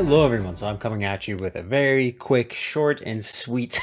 Hello, everyone. So I'm coming at you with a very quick, short, and sweet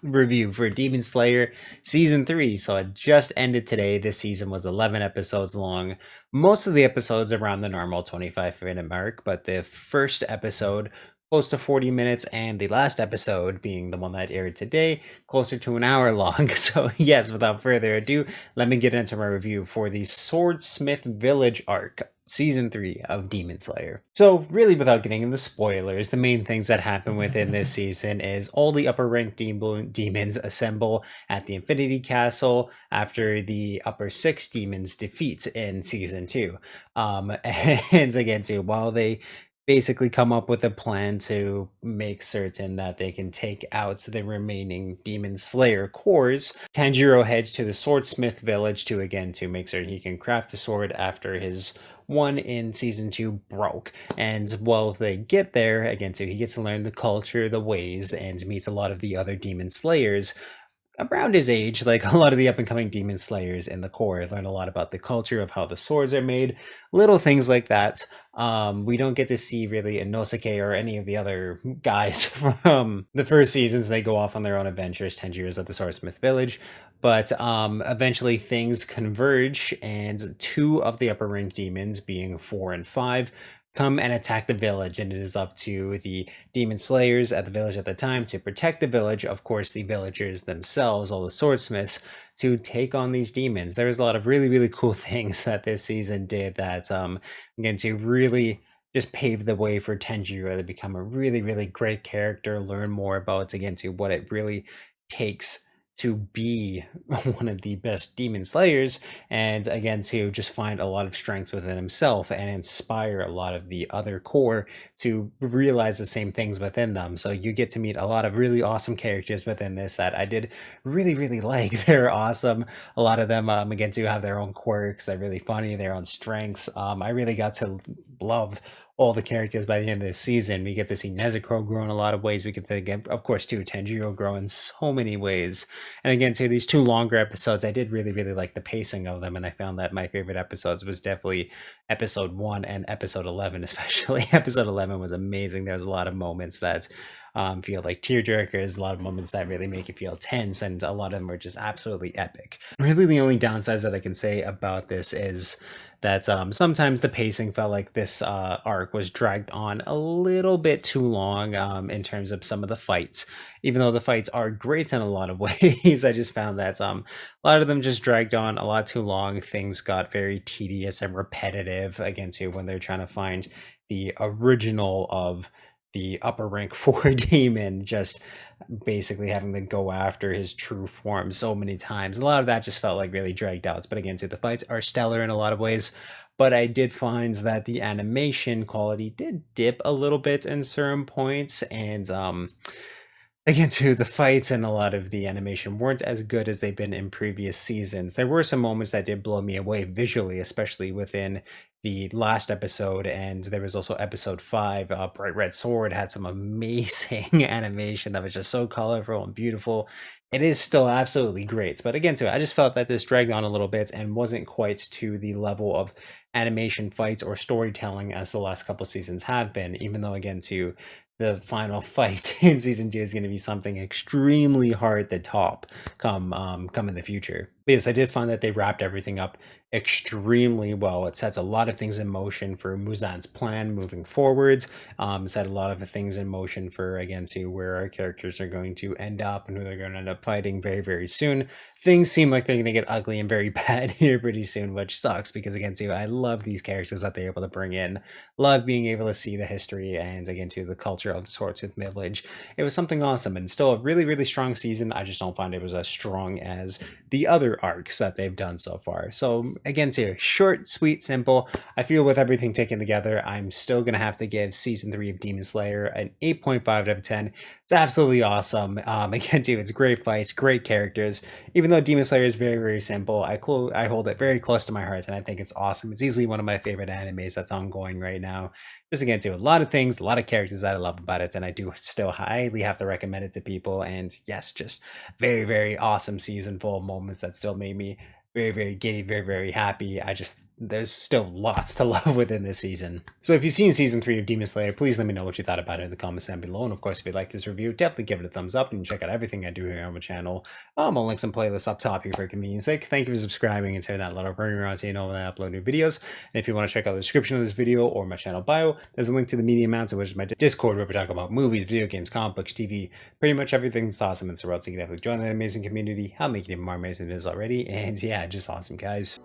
review for Demon Slayer Season 3. So it just ended today. This season was 11 episodes long. Most of the episodes around the normal 25-minute mark, but the first episode close to 40 minutes, and the last episode, being the one that aired today, closer to an hour long. So yes, without further ado, let me get into my review for the Swordsmith Village arc, Season 3 of Demon Slayer. So really, without getting into spoilers, the main things that happen within this season is all the upper ranked demons assemble at the Infinity Castle after the upper 6 demons defeat in Season 2. And again, too, while they basically come up with a plan to make certain that they can take out the remaining Demon Slayer cores, Tanjiro heads to the Swordsmith village to make certain he can craft a sword after his one in Season 2 broke. And while they get there, again, so he gets to learn the culture, the ways, and meets a lot of the other Demon Slayers around his age. Like a lot of the up and coming Demon Slayers in the core learn a lot about the culture of how the swords are made, little things like that. We don't get to see really Inosuke or any of the other guys from the first seasons. They go off on their own adventures. Tanjiro's at the Swordsmith village, but eventually things converge, and two of the upper rank demons, being 4 and 5, come and attack the village, and it is up to the demon slayers at the village at the time to protect the village, of course the villagers themselves, all the swordsmiths, to take on these demons. There's a lot of really cool things that this season did that again, to really just pave the way for Tanjiro to become a really great character, learn more about, again, to what it really takes to be one of the best demon slayers, and again to just find a lot of strength within himself and inspire a lot of the other core to realize the same things within them. So you get to meet a lot of really awesome characters within this that I did really like. They're awesome. A lot of them again to have their own quirks. They're really funny, their own strengths. I really got to love all the characters by the end of the season. We get to see Nezuko grow in a lot of ways. We get to get, of course, too, Tanjiro grow in so many ways. And again, to these two longer episodes, I did really like the pacing of them, and I found that my favorite episodes was definitely episode 1 and episode 11, especially. Episode 11 was amazing. There was a lot of moments that feel like tearjerkers, a lot of moments that really make you feel tense, and a lot of them are just absolutely epic. Really, the only downsides that I can say about this is that sometimes the pacing felt like this arc was dragged on a little bit too long in terms of some of the fights. Even though the fights are great in a lot of ways, I just found that a lot of them just dragged on a lot too long. Things got very tedious and repetitive, again, too, when they're trying to find the original of the upper rank 4 demon, just basically having to go after his true form so many times. A lot of that just felt like really dragged out. But again, too, the fights are stellar in a lot of ways, but I did find that the animation quality did dip a little bit in certain points, and again, too, the fights and a lot of the animation weren't as good as they've been in previous seasons. There were some moments that did blow me away visually, especially within the last episode, and there was also episode 5, Bright Red Sword, had some amazing animation that was just so colorful and beautiful. It is still absolutely great, but again, too, I just felt that this dragged on a little bit and wasn't quite to the level of animation, fights, or storytelling as the last couple seasons have been, even though, again, too, the final fight in Season 2 is going to be something extremely hard to top come in the future. But yes, I did find that they wrapped everything up extremely well. It sets a lot of things in motion for Muzan's plan moving forwards. Set a lot of things in motion for, again, to where our characters are going to end up and who they're going to end up fighting very soon. Things seem like they're going to get ugly and very bad here pretty soon, which sucks, because again, too, I love these characters that they're able to bring in. Love being able to see the history and, again, too, the culture of the Swordsmith Village. It was something awesome, and still a really strong season. I just don't find it was as strong as the other arcs that they've done so far. So again, too, short, sweet, simple. I feel with everything taken together, I'm still gonna have to give Season 3 of Demon Slayer an 8.5 out of 10. It's absolutely awesome. Again, too, it's great fights, great characters. Even though Demon Slayer is very simple, I hold it very close to my heart, and I think it's awesome. It's easily one of my favorite animes that's ongoing right now. Just, again, too, a lot of things, a lot of characters that I love about it, and I do still highly have to recommend it to people. And yes, just very awesome season full of moments that still made me very giddy, very happy. I just there's still lots to love within this season. So if you've seen season 3 of Demon Slayer, please let me know what you thought about it in the comments down below. And of course, if you like this review, definitely give it a thumbs up and check out everything I do here on my channel. I'll link some playlists up top here for convenience sake. Thank you for subscribing and turning that little ringer on so you know when I upload new videos. And if you want to check out the description of this video or my channel bio, there's a link to the Media Mountain, which is my Discord, where we talk about movies, video games, comic books, TV, pretty much everything that's awesome in the world. So you can definitely join that amazing community. I'll make it even more amazing than it is already. And yeah, just awesome, guys.